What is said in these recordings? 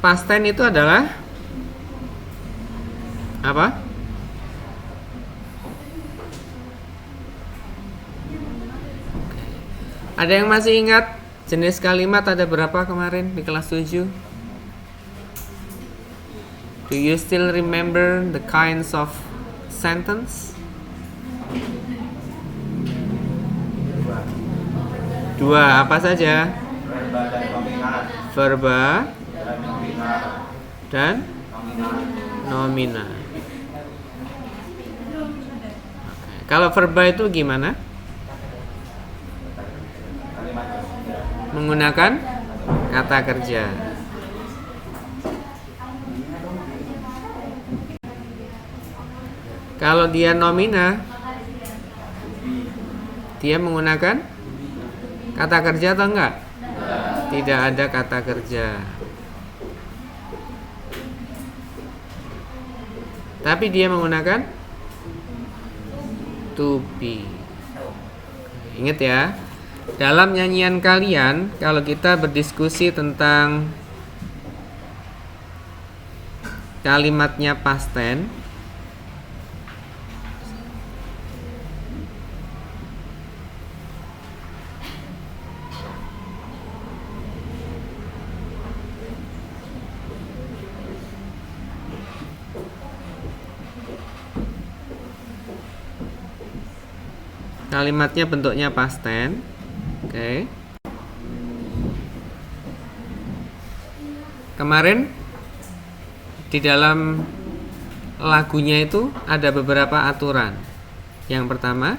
Past tense itu adalah apa? Ada yang masih ingat jenis kalimat ada berapa kemarin di kelas 7? Do you still remember the kinds of sentence? Dua, apa saja? Verba dan nomina. Kalau verba itu gimana? Menggunakan kata kerja. Kalau dia nomina, dia menggunakan kata kerja atau enggak? Tidak ada kata kerja. Tapi dia menggunakan to be. Ingat ya, dalam nyanyian kalian, kalau kita berdiskusi tentang kalimatnya past tense, kalimatnya bentuknya past tense. Oke. Kemarin di dalam lagunya itu ada beberapa aturan. Yang pertama,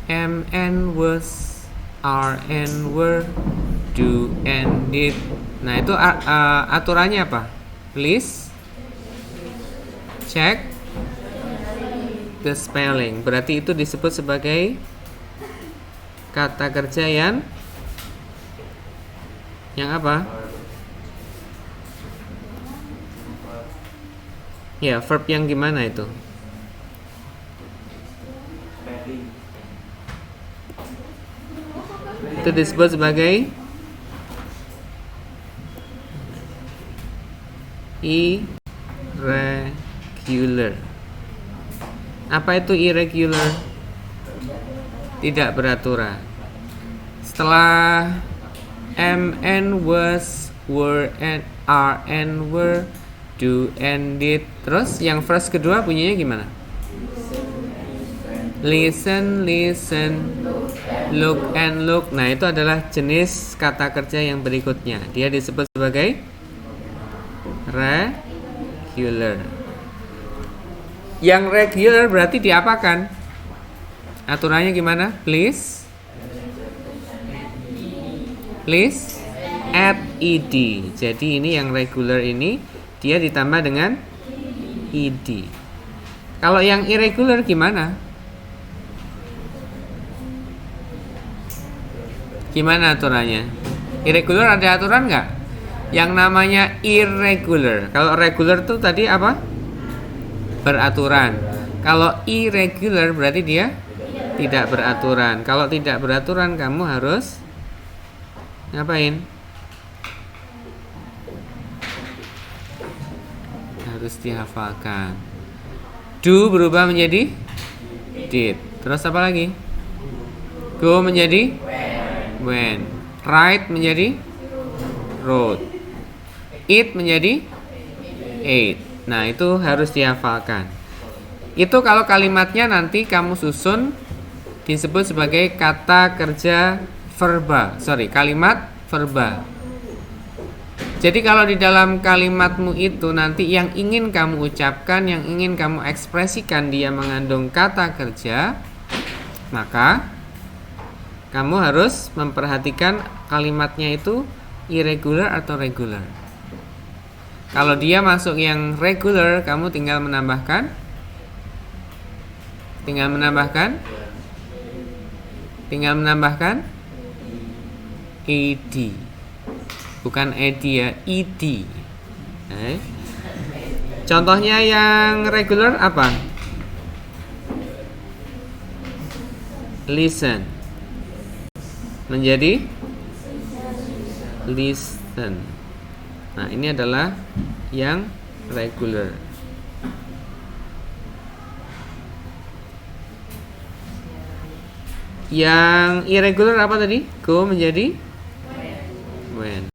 am and was, are and were, do and did. Nah, itu aturannya apa? Please check the spelling. Berarti itu disebut sebagai kata kerja yang apa? Ya, verb yang gimana itu? Itu disebut sebagai irregular. Apa itu irregular? Tidak beraturan. Setelah am and was, were and are and were, do and did, terus yang phrase kedua bunyinya gimana? Listen, listen, look and look. Nah, itu adalah jenis kata kerja yang berikutnya. Dia disebut sebagai regular. Yang regular berarti diapakan? Aturannya gimana? Please add ed. Jadi ini yang regular ini dia ditambah dengan ed. Kalau yang irregular gimana? Gimana aturannya? Irregular ada aturan nggak? Yang namanya irregular. Kalau regular tuh tadi apa? Beraturan. Kalau irregular berarti dia tidak beraturan. Kalau tidak beraturan kamu harus ngapain? Harus dihafalkan. Do berubah menjadi did. Terus apa lagi? Go menjadi when. Write menjadi wrote. Eat menjadi ate. Nah, itu harus dihafalkan. Itu kalau kalimatnya nanti kamu susun disebut sebagai kata kerja verba. Kalimat verba. Jadi kalau di dalam kalimatmu itu nanti yang ingin kamu ucapkan, yang ingin kamu ekspresikan dia mengandung kata kerja, maka kamu harus memperhatikan kalimatnya itu irregular atau regular. Kalau dia masuk yang regular, kamu tinggal menambahkan ed. Bukan ed ya, ed. Contohnya yang regular apa? listen. Menjadi listen. Nah, ini adalah yang regular. Yang irregular apa tadi? Go menjadi when.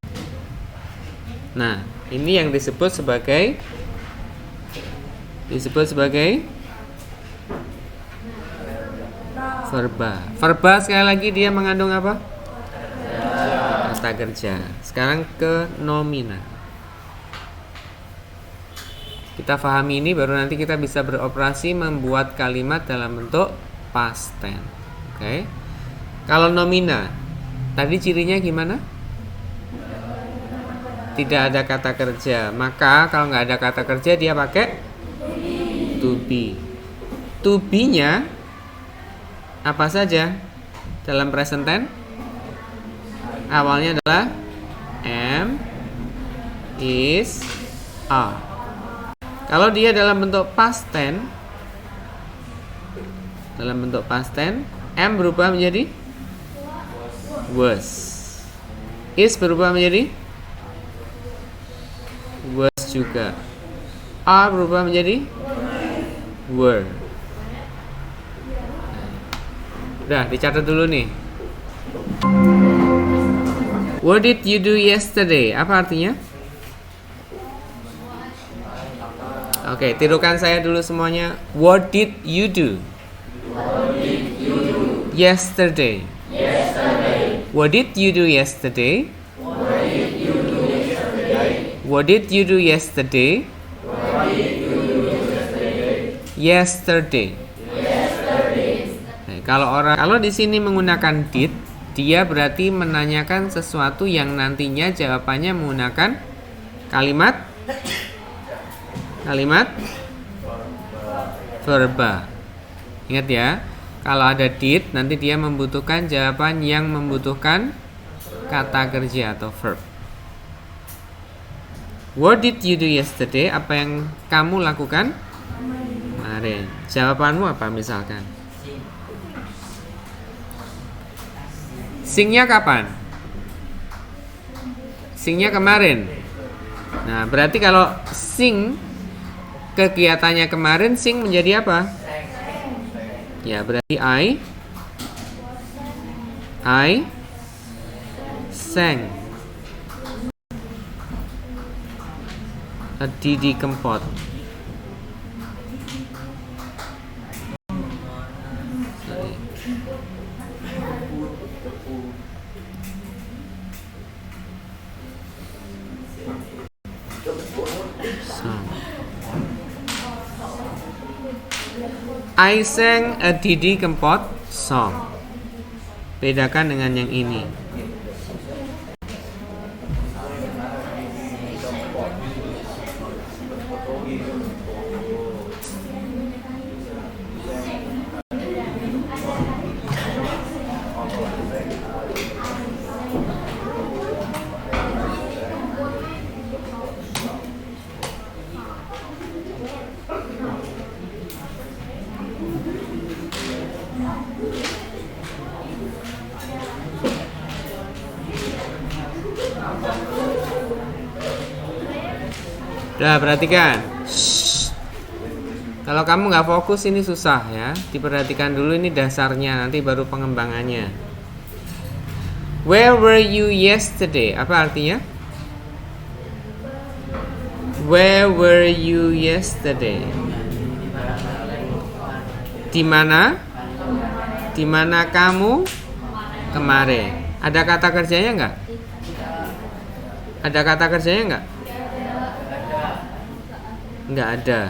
Nah, ini yang disebut sebagai verba. Verba sekali lagi dia mengandung apa? Kata kerja. Sekarang ke nomina. Kita pahami ini baru nanti kita bisa beroperasi membuat kalimat dalam bentuk past tense. Oke. Kalau nomina, tadi cirinya gimana? Tidak ada kata kerja. Maka kalau nggak ada kata kerja dia pakai to be. To be-nya apa saja dalam present tense? Awalnya adalah am, is, are. Kalau dia dalam bentuk past tense, am berubah menjadi was. Is berubah menjadi was juga. Are berubah menjadi were. Udah, dicatat dulu nih. What did you do yesterday? Apa artinya? Oke, tirukan saya dulu semuanya. What did you do? Yesterday. What did you do yesterday? What did you do yesterday? Yesterday. Nah, kalau di sini menggunakan did, dia berarti menanyakan sesuatu yang nantinya jawabannya menggunakan kalimat verba. Ingat ya, kalau ada did nanti dia membutuhkan jawaban yang membutuhkan kata kerja atau verb. What did you do yesterday? Apa yang kamu lakukan kemarin? Jawabanmu apa misalkan? Singnya kapan? Singnya kemarin. Nah, berarti kalau sing kegiatannya kemarin, sing menjadi apa? Ya, berarti I sang a Didi Kempot. I sang a Didi Kempot song. Bedakan dengan yang ini. Udah, perhatikan. Kalau kamu nggak fokus ini susah ya. Diperhatikan dulu, ini dasarnya, nanti baru pengembangannya. Where were you yesterday? Apa artinya? Where were you yesterday? Di mana? Di mana kamu kemarin? Ada kata kerjanya nggak? Ada kata kerjanya nggak? Nggak ada.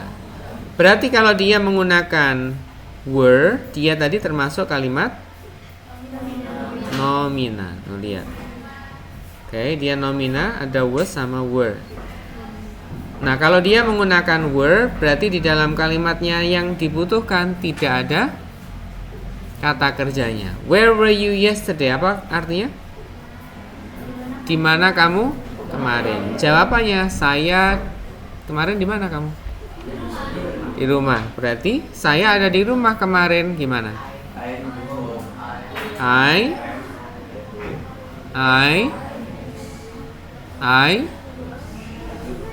Berarti kalau dia menggunakan were, dia tadi termasuk kalimat nomina. Tuh, lihat. Oke, dia nomina, ada was sama were. Nah, kalau dia menggunakan were, berarti di dalam kalimatnya yang dibutuhkan tidak ada kata kerjanya. Where were you yesterday? Apa artinya? Di mana kamu kemarin? Jawabannya, saya kemarin di mana kamu? Di rumah. Berarti saya ada di rumah kemarin. Gimana? I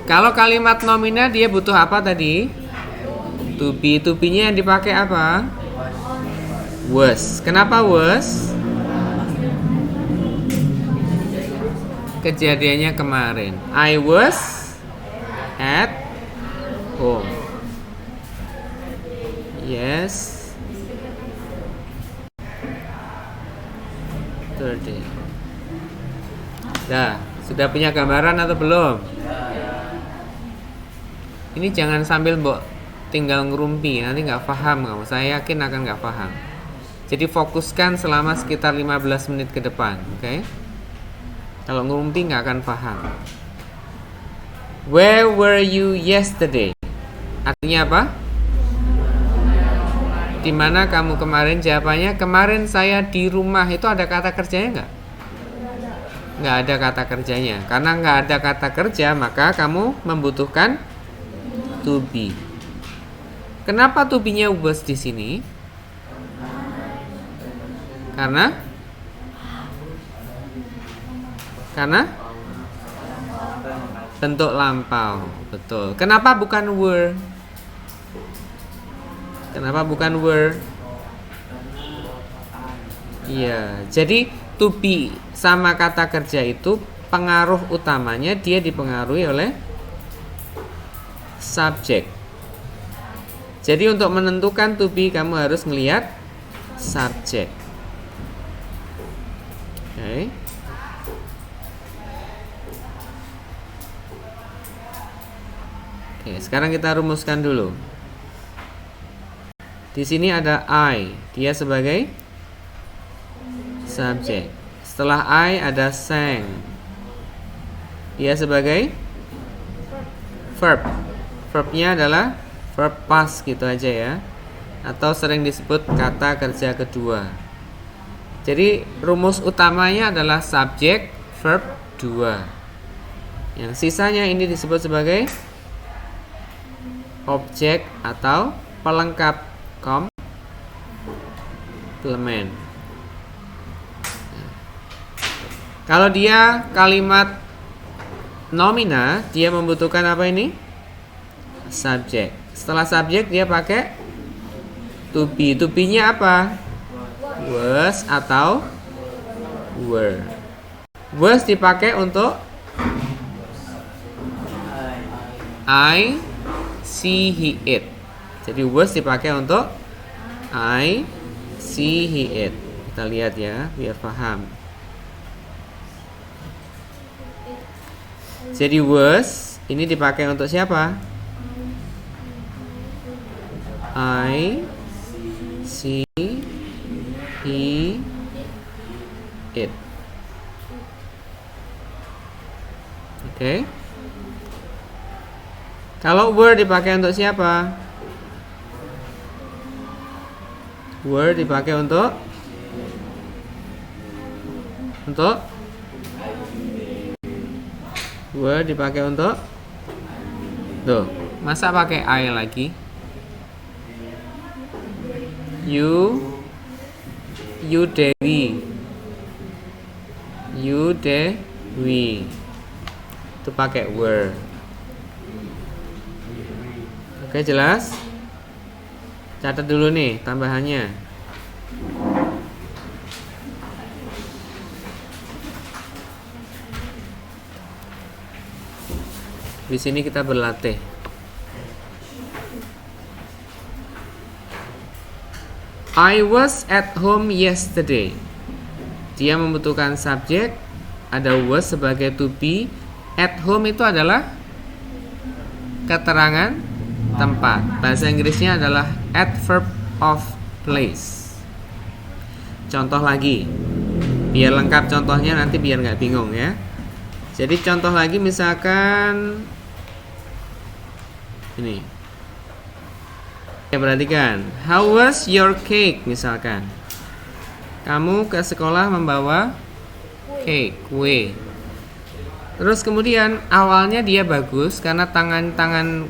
Kalau kalimat nomina dia butuh apa tadi? To be. To be-nya yang dipakai apa? Was. Kenapa was? Kejadiannya kemarin. I was at home. Yes. Yesterday. Dah, sudah punya gambaran atau belum? Ini jangan sambil mbok tinggal ngerumpi, nanti nggak paham kamu. Saya yakin akan nggak paham. Jadi fokuskan selama sekitar 15 menit ke depan, oke? Kalau ngerumpi nggak akan paham. Where were you yesterday? Artinya apa? Di mana kamu kemarin? Jawabannya kemarin saya di rumah. Itu ada kata kerjanya nggak? Nggak ada kata kerjanya. Karena nggak ada kata kerja, maka kamu membutuhkan to be. Kenapa to be-nya was di sini? Karena bentuk lampau, betul. Kenapa bukan were? Kenapa bukan were? Iya, jadi to be sama kata kerja itu pengaruh utamanya dia dipengaruhi oleh subjek. Jadi untuk menentukan to be kamu harus melihat subjek. Oke. Oke, sekarang kita rumuskan dulu. Di sini ada I, dia sebagai subjek. Setelah I ada sang, dia sebagai verb. Verbnya adalah verb past gitu aja ya, atau sering disebut kata kerja kedua. Jadi rumus utamanya adalah subjek, verb, 2. Yang sisanya ini disebut sebagai objek atau pelengkap komplement. Kalau dia kalimat nomina, dia membutuhkan apa ini? Subjek. Setelah subjek dia pakai to be. To be-nya apa? Was atau were. Was dipakai untuk I see he eat. Jadi was dipakai untuk I see he eat. Kita lihat ya biar paham. Jadi was ini dipakai untuk siapa? I see he eat. Oke. Kalau were dipakai untuk siapa? Were dipakai untuk were dipakai untuk tuh, masa pakai I lagi? You Dewi. Itu pakai were. Oke, jelas? Catat dulu nih tambahannya. Di sini kita berlatih. I was at home yesterday. Dia membutuhkan subjek, ada was sebagai to be. At home itu adalah keterangan tempat. Bahasa Inggrisnya adalah adverb of place. Contoh lagi, biar lengkap contohnya nanti biar nggak bingung ya. Jadi contoh lagi misalkan ini. Oke, perhatikan. How was your cake? Misalkan kamu ke sekolah membawa cake, kue. Terus kemudian awalnya dia bagus karena tangan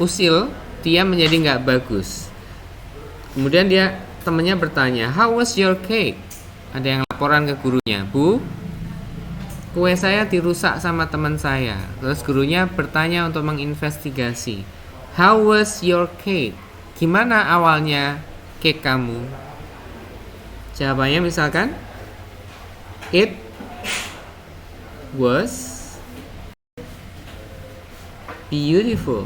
usil dia menjadi nggak bagus. Kemudian temannya bertanya, how was your cake? Ada yang laporan ke gurunya, Bu, kue saya dirusak sama teman saya. Terus gurunya bertanya untuk menginvestigasi. How was your cake? Gimana awalnya cake kamu? Jawabannya misalkan, it was beautiful.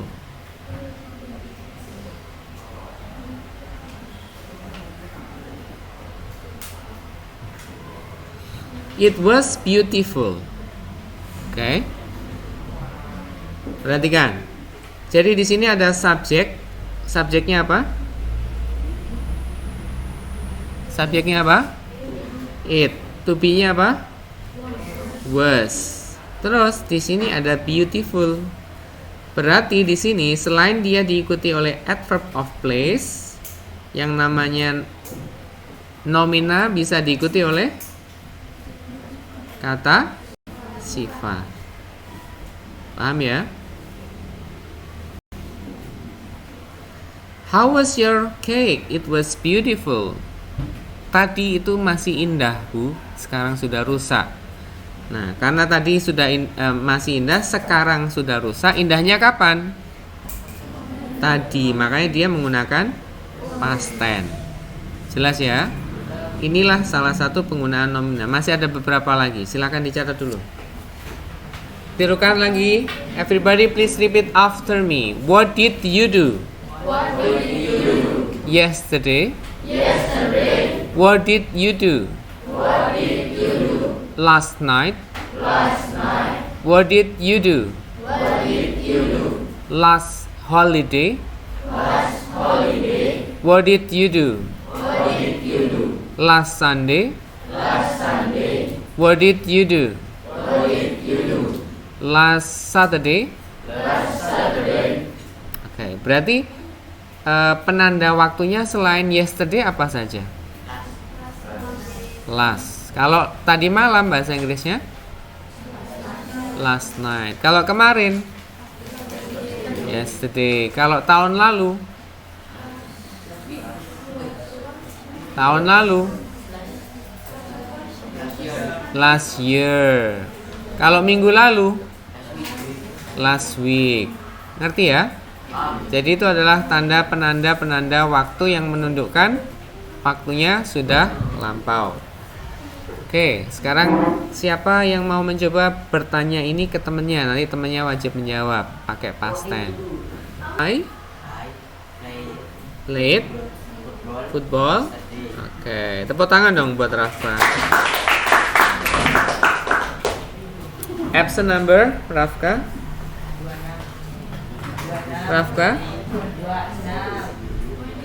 It was beautiful. Oke. Perhatikan. Jadi di sini ada subjek. Subjeknya apa? Subjeknya apa? It. To be-nya apa? Was. Terus di sini ada beautiful. Berarti di sini selain dia diikuti oleh adverb of place, yang namanya nomina bisa diikuti oleh kata sifat. Paham ya? How was your cake? It was beautiful. Tadi itu masih indah, Bu. Sekarang sudah rusak. Nah, karena tadi sudah masih indah, sekarang sudah rusak. Indahnya kapan? Tadi. Makanya dia menggunakan past tense. Jelas ya? Inilah salah satu penggunaan nomina. Masih ada beberapa lagi. Silakan dicatat dulu. Tirukan lagi. Everybody please repeat after me. What did you do? What did you do? Yesterday. Yesterday. What did you do? What did you do? Last night. Last night. What did you do? What did you do? Last holiday. Last holiday. What did you do? What did you do? Last Sunday. Last Sunday. What did you do? What did you do? Last Saturday. Last Saturday. Oke, berarti penanda waktunya selain yesterday apa saja? Last. Kalau tadi malam bahasa Inggrisnya last night. Kalau kemarin yesterday. Kalau tahun lalu last year. Kalau minggu lalu last week. Ngerti ya? Jadi itu adalah tanda penanda waktu yang menunjukkan waktunya sudah lampau. Oke, sekarang siapa yang mau mencoba bertanya ini ke temennya? Nanti temennya wajib menjawab pakai past tense. I played football. Oke, tepuk tangan dong buat Rafa. Absent number, Rafka.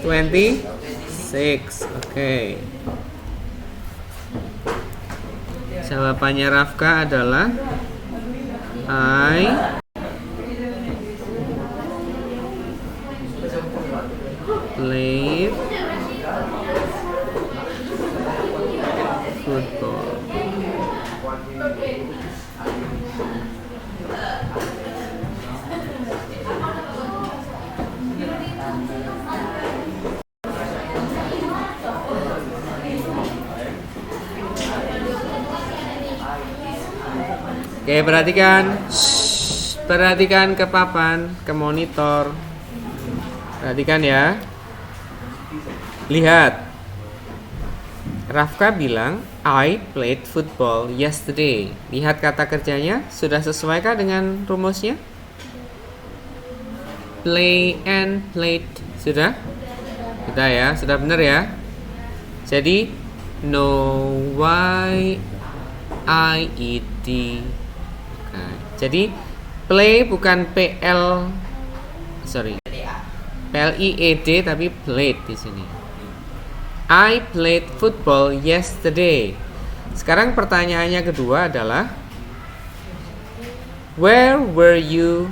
26. Oke. Jawabannya Rafka adalah I played football. Oke, perhatikan. Perhatikan ke papan, ke monitor. Perhatikan ya. Lihat. Rafka bilang, I played football yesterday. Lihat kata kerjanya, sudah sesuaikah dengan rumusnya? Play and played. Sudah? Sudah ya, sudah benar ya. Jadi, no y I e d. Nah, jadi play bukan PLIED tapi played di sini. I played football yesterday. Sekarang pertanyaannya kedua adalah where were you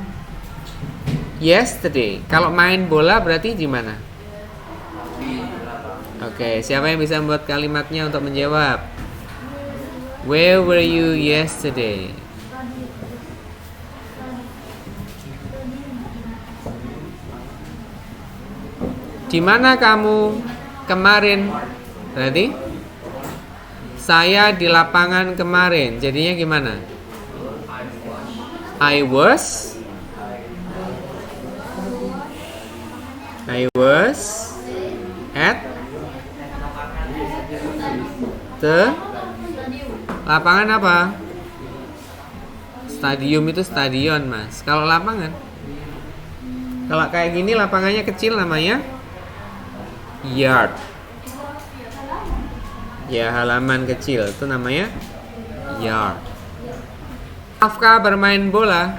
yesterday? Kalau main bola berarti di mana? Oke, siapa yang bisa membuat kalimatnya untuk menjawab? Where were you yesterday? Di mana kamu kemarin? Berarti Saya di lapangan kemarin. Jadinya gimana? I was at the lapangan apa? Stadium itu stadion, Mas. Kalau lapangan, kalau kayak gini lapangannya kecil namanya yard. Ya, halaman kecil itu namanya yard. Rafka bermain bola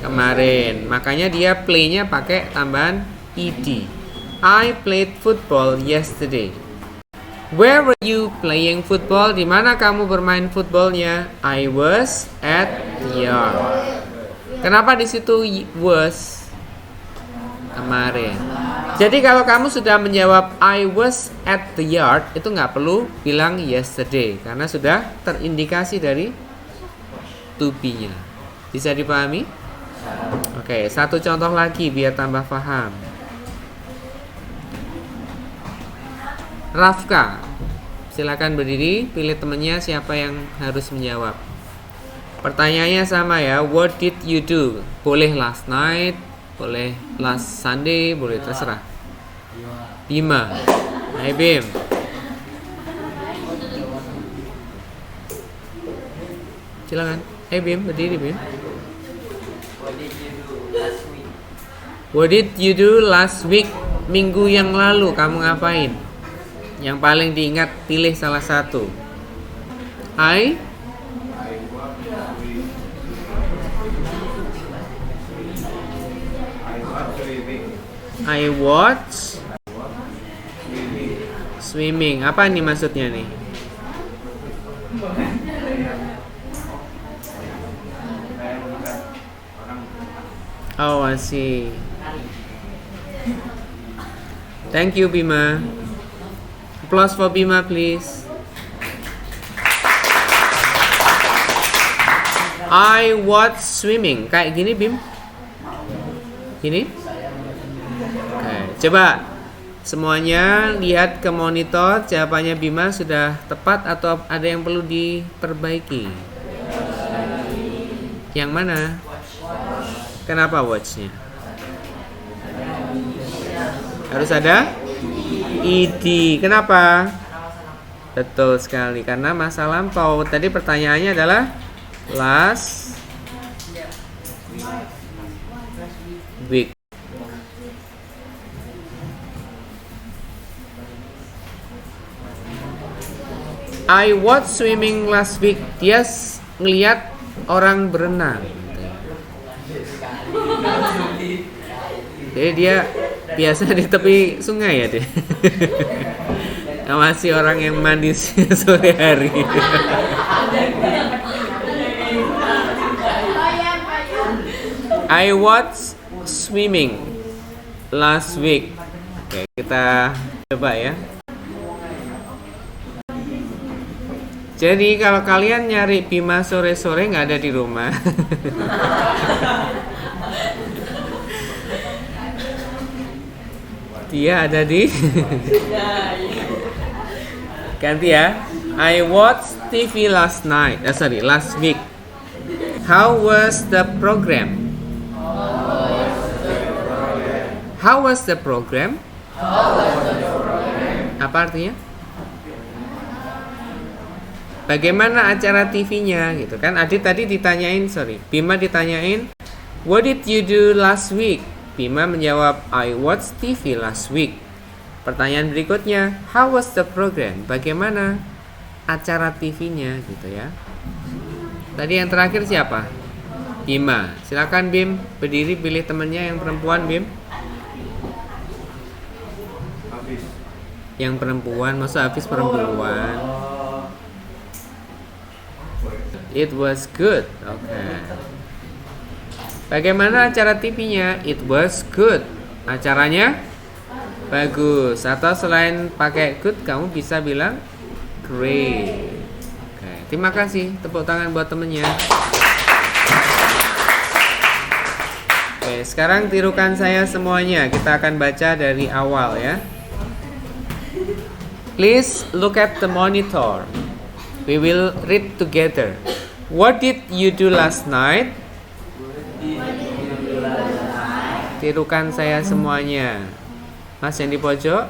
kemarin, makanya dia play-nya pakai tambahan ed. I played football yesterday. Where were you playing football? Di mana kamu bermain footballnya? I was at the yard. Kenapa di situ was? Kemarin. Jadi kalau kamu sudah menjawab I was at the yard, itu nggak perlu bilang yesterday karena sudah terindikasi dari to be-nya. Bisa dipahami? Oke, satu contoh lagi biar tambah paham. Rafka, silakan berdiri, pilih temennya siapa yang harus menjawab. Pertanyaannya sama ya, what did you do? Boleh last night, boleh last Sunday, boleh terserah. Bima. Hai Bim. Silakan. Hai Bim, berdiri Bim. What did you do last week? Minggu yang lalu kamu ngapain? Yang paling diingat, pilih salah satu. I watch swimming. Apa nih maksudnya nih? Oh, I see. Thank you Bima. Applause for Bima please. I watch swimming. Kayak gini Bim. Gini. Oke, coba semuanya lihat ke monitor. Jawabannya Bima sudah tepat atau ada yang perlu diperbaiki? Yang mana? Kenapa watch-nya? Harus ada ed. Kenapa? Betul sekali, karena masa lampau. Tadi pertanyaannya adalah last week. I watched swimming last week. Dia ngelihat orang berenang. Jadi dia biasa di tepi sungai ya dia. Masih orang yang mandi sore hari. I watched swimming last week. Oke, kita coba ya. Jadi kalau kalian nyari Bima sore-sore nggak ada di rumah. Dia ada di ganti ya. I watched TV last week. How was the program? How was the program? Apa artinya? Bagaimana acara TV-nya gitu kan? Adit tadi Bima ditanyain, what did you do last week? Bima menjawab, I watched TV last week. Pertanyaan berikutnya, how was the program? Bagaimana acara TV-nya gitu ya. Tadi yang terakhir siapa? Bima. Silakan Bim, berdiri pilih temannya yang perempuan Bim. Yang perempuan, masa Hafiz perempuan? It was good. Oke. Bagaimana acara TV-nya? It was good. Acaranya bagus. Atau selain pakai good, kamu bisa bilang great. Oke, terima kasih. Tepuk tangan buat temennya. Oke, sekarang tirukan saya semuanya. Kita akan baca dari awal ya. Please look at the monitor. We will read together. What did you do last night? Tirukan saya semuanya. Mas yang di pojok.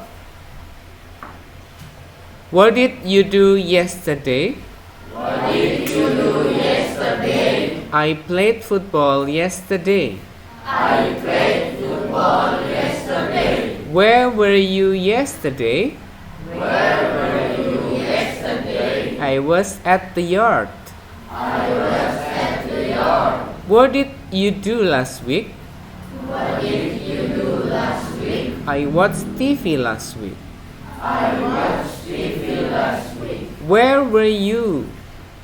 What did you do yesterday? What did you do yesterday? I played football yesterday. I played football yesterday. Where were you yesterday? Where were you yesterday? I was at the yard. I was at the yard. What did you do last week? What did you do last week? I watched TV last week. I watched TV last week. Where were you?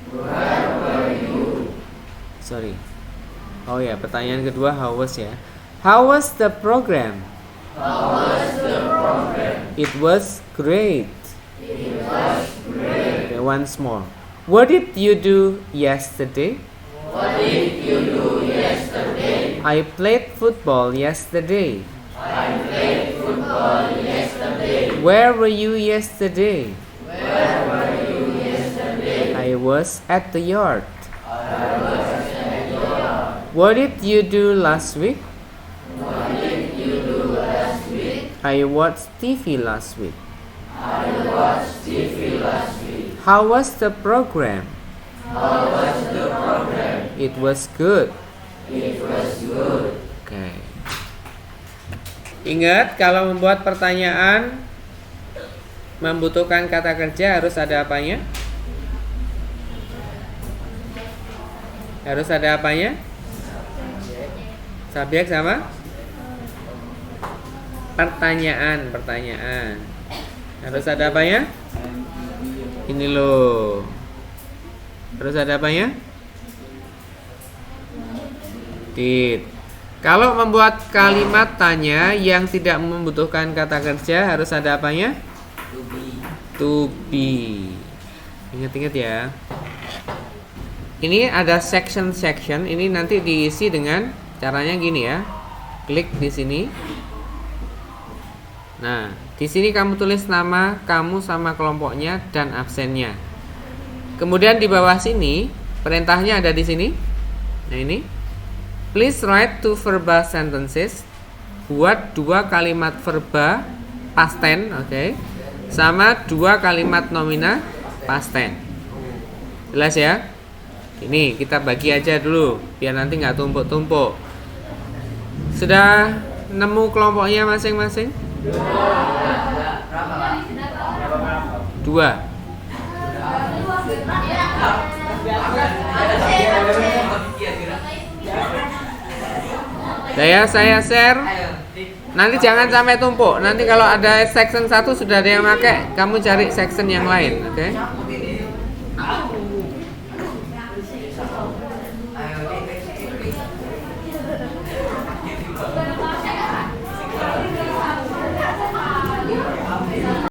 Where were you? Sorry. Oh ya, pertanyaan kedua how was ya. How was the program? How was the program? It was great. It was great. Okay, once more. What did you do yesterday? What did you do yesterday? I played football yesterday. I played football yesterday. Where were you yesterday? Where were you yesterday? I was at the yard. I was at the yard. What did you do last week? What did you do last week? I watched TV last week. I watched TV last week. How was the program? How was the program? It was good. It was good. Oke. Ingat, kalau membuat pertanyaan membutuhkan kata kerja harus ada apanya? Harus ada apanya? Subjek sama? Pertanyaan. Harus ada apanya? Ini loh. Harus ada apanya? Did. Kalau membuat kalimat tanya yang tidak membutuhkan kata kerja harus ada apanya? To be. Ingat-ingat ya. Ini ada section. Ini nanti diisi dengan caranya gini ya. Klik di sini. Nah, di sini kamu tulis nama kamu sama kelompoknya dan absennya. Kemudian di bawah sini perintahnya ada di sini. Nah ini. Please write 2 verbal sentences. Buat 2 kalimat verba past tense, oke. Sama 2 kalimat nomina past tense. Jelas ya? Ini kita bagi aja dulu biar nanti nggak tumpuk-tumpuk. Sudah nemu kelompoknya masing-masing? 2. Saya share. Nanti jangan sampai tumpuk. Nanti kalau ada section 1 sudah ada yang pakai, kamu cari section yang lain, oke?